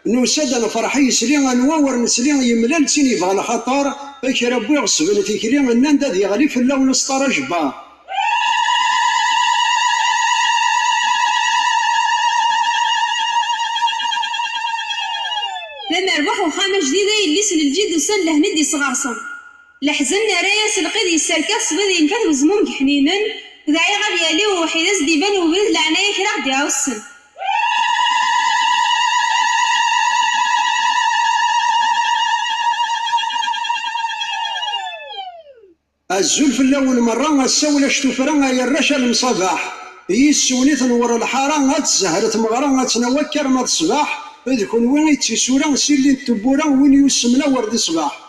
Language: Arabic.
نوسد انا فرحي سلي نواور نسلي يملال تيني بغى خطر باش ربي يغصب تيكلي ان داد يغلي في اللون سطر جبار. لما ربحوا خامة جديدة اللي سن الجد وسن لهندي صغارصن لحزن رايس القيد يسالكات صبي ينفذ وزموم حنينا ذا غادي يالي وحيداز ديبان وبيد العناية كراغ ديها والسن. الزلف الأول مرة السولة شتوفرا يا الرشا المصباح هي السوني تنور الحارة غاتزهرت مغرا غاتنوكر مال الصباح إذ كون وين يتسورا سيلي التبورا وين يسمنا ورد الصباح.